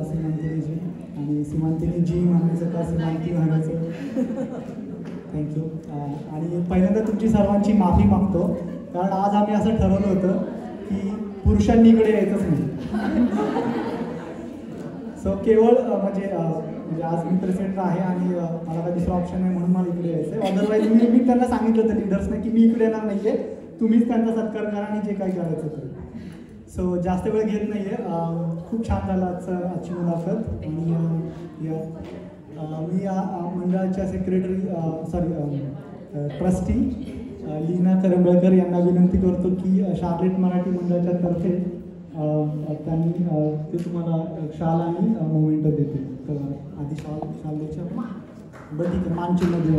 सीमांतिनीजी, आणि सीमांतिनीजी म्हणायचं का सीमांती म्हणायचं, थँक्यू. आणि पहिल्यांदा तुमची सर्वांची माफी मागतो, कारण आज आम्ही असं ठरवलं होतं की पुरुषांनी इकडे यायचंच नाही. सो केवळ म्हणजे आज मी प्रेसिडेंट आहे आणि मला काही दुसरा ऑप्शन नाही म्हणून मला इकडे यायचं आहे. अदरवाईज मी त्यांना सांगितलं होतं लिडर्सने की मी इकडे येणार नाही आहे, तुम्हीच त्यांचा सत्कार करा आणि जे काही करायचं ते. सो जास्त वेळ घेत नाही आहे. खूप छान झालं आजची मुलाखत. आणि मी या मंडळाच्या सेक्रेटरी ट्रस्टी लीना करंबळकर यांना विनंती करतो की शार्लेट मराठी मंडळाच्या तर्फे त्यांनी ते तुम्हाला शाल आणि मोमेंट देतील. तर आधी शाल द्यायची आपण, बरं ठीक आहे, मानचिन्ह देऊ.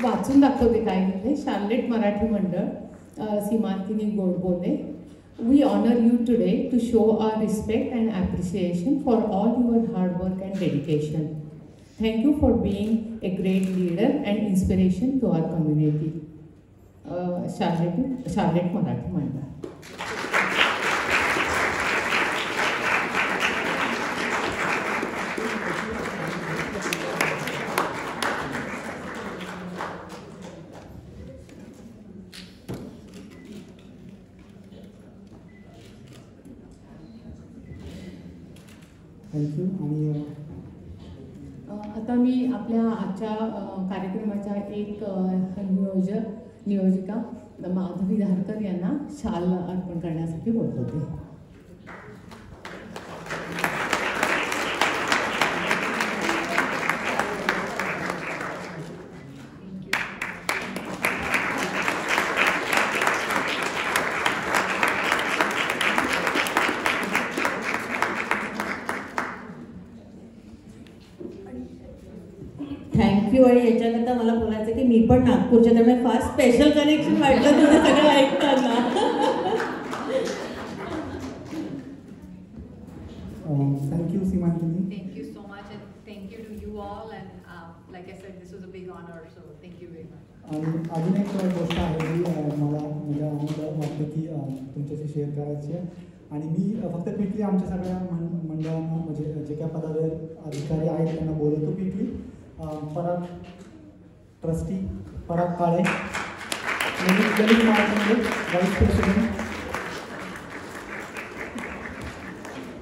वाचून दाखवते काय लिहिले. शार्लेट मराठी मंडळ, सीमांतिनी Godbole. We honor you today to show our respect and appreciation for all your hard work and dedication. Thank you for being a great leader and inspiration to our community. Charlotte Marathi मंडळ. Thank you. आणि आता मी आपल्या आजच्या कार्यक्रमाच्या एक नियोजिका माधवी धारकर यांना शाल अर्पण करण्यासाठी बोलवते. थँक्यू. आणि याच्याकरता मला बोलायचं की मी पण नागपूरच्या, त्यामुळे फार स्पेशल कनेक्शन वाटलं तुझं सगळं ऐकताना. Thank you सीमांतिनी. Thank you so much and thank you to you all and like I said this was a big honor, so thank you very much. आणि अजून एक गोष्ट आहे जी मला म्हणजे आनंद वाटतं की तुमच्याशी शेअर करायची आहे. आणि मी फक्त क्विकली आमच्या सगळ्या मंडळांना म्हणजे जे काय पदाधिकारी अधिकारी आहेत त्यांना बोलवतो क्विकली. पराग ट्रस्टी पराग काळे, दलित महासंघ व्हाईस प्रेसिडेंट,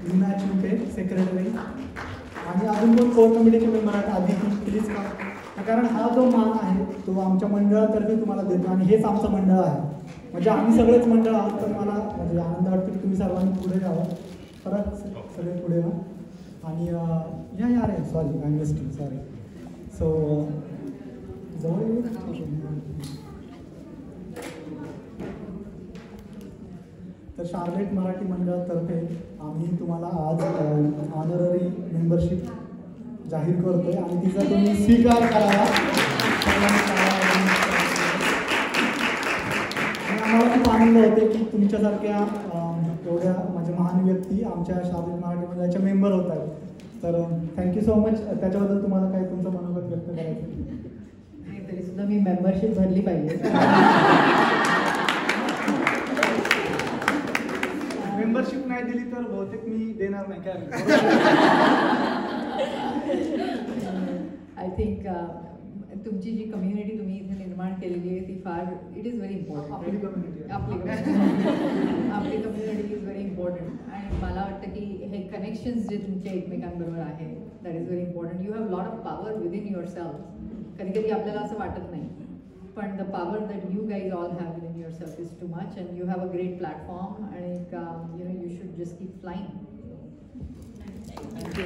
लीना चिंपे सेक्रेटरी, आणि अजून कोण कोर कमिटीचे मेंबर आहेत आधी प्लीज का, कारण हा जो मान आहे तो आमच्या मंडळातर्फे तुम्हाला देतो आणि हेच आमचं मंडळ आहे. म्हणजे आम्ही सगळेच मंडळ आहोत. तर मला म्हणजे आनंद वाटतो की तुम्ही सर्वांनी पुढे यावं. परत सगळे पुढे या. आणि या रे sorry I mistake sorry. So जवळ तर शार्लेट मराठी मंडळातर्फे आम्ही तुम्हाला आज ऑनररी मेंबरशिप जाहीर करतोय आणि तिचा तुम्ही स्वीकार करावा. आणि आम्हाला खूप आनंद होते की तुमच्यासारख्या एवढ्या म्हणजे महान व्यक्ती आमच्या शार्लेट मराठी मंडळाच्या मेंबर होत आहेत. तर थँक्यू सो मच. त्याच्याबद्दल तुम्हाला काय तुमचं मनोगत व्यक्त करायचं? नाही तरी सुद्धा मी मेंबरशिप भरली पाहिजे. मेंबरशिप नाही दिली तर बहुतेक मी देणार नाही काय. आय थिंक तुमची जी कम्युनिटी तुम्ही इथे निर्माण केलेली आहे ती far it is very important. आपली कम्युनिटी इज व्हेरी इम्पॉर्टंट. आणि मला वाटतं की हे कनेक्शन्स जे तुमचे एकमेकांबरोबर आहे that is very important. You have lot of power within yourself. कधी कधी आपल्याला असं वाटत नाही, पण the power that you guys all have within yourself is too much and you have a great platform आणि you know you should just keep flying. Thank you.